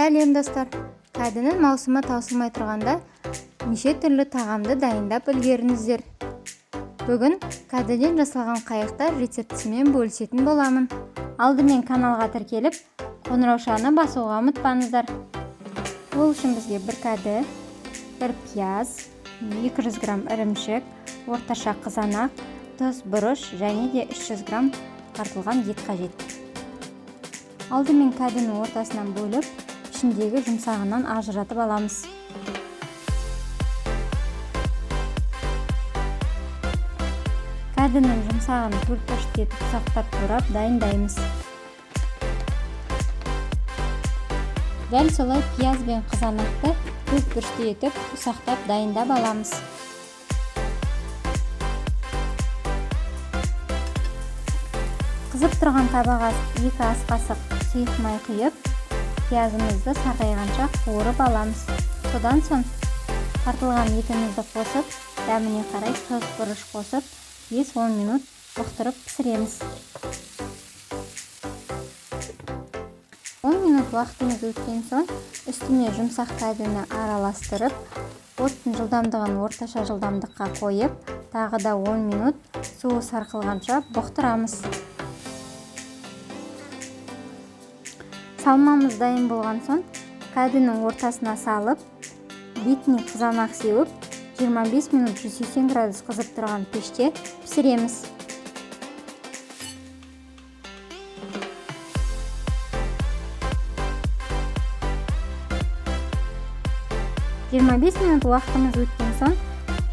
Сәлем достар. Кәдінің маусымы таусылмай тұрғанда неше түрлі тағамды дайындап үлгеріңіздер. Бүгін кәдеден жасалған қайықтар рецептісімен бөлісетін боламын. Алдымен каналға тіркеліп, қоңыраушаны басуға ұмытпаңыздар. Ол үшін бізге бір кәді, бір пияз, 200 грамм ірімшік, орташа қызанақ, тұз, бұрыш және де 300 грамм тартылған ет қажет. Алдымен кәдінің ортасынан бөліп, ішіндегі жұмсағынан ажыратып аламыз. Кәдінің жұмсағын төрт-төрт етіп ұсақтап турап дайындаймыз. Дәл солай пияз бен қызанақты төрт-төрт етіп ұсақтап дайындап аламыз. Қызып тұрған табаға 2 ас қасық сұйық май құйып, пиязымызды сарғайғанша қуырып аламыз. Содан соң тартылған етімізді қосып, дәміне қарай тұз, бұрыш қосып, 5-10 минут бұқтырып пісіреміз. 10 минут уақытымыз өткен соң, үстіне жұмсақ кәдіні араластырып, оттың жылдамдығын орташа жылдамдыққа қойып, тағы да 10 минут суы сарқылғанша бұқтырамыз. Салмамыз дайын болған соң, кәдінің ортасына салып, бетіне қызанақ сеуіп, 25 минут 180 градус қызып тұрған пеште пісіреміз. Минут уақытымыз өткен соң,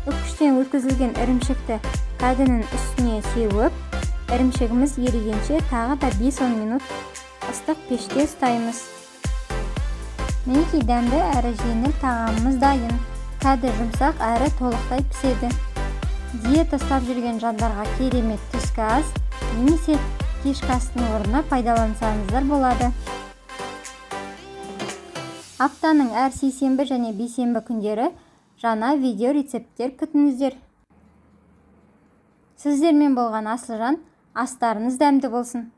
үккіштен өткізілген ірімшікті кәдінің үстіне сеуіп, ірімшігіміз ерігенше тағы да 5-10 минут ыстық пеште ұстаймыз. Мінекей дәмді әрі жеңіл тағамымыз дайын. Кәді жұмсақ әрі толықтай піседі. Диета ұстап жүрген жандарға керемет түскі ас немесе кешкі астың орнына пайдалансаңыздар болады. Аптаның әр сейсенбі және бейсенбі күндері жаңа видео рецепттер күтіңіздер. Сіздермен болған Асылжан, астарыңыз дәмді болсын.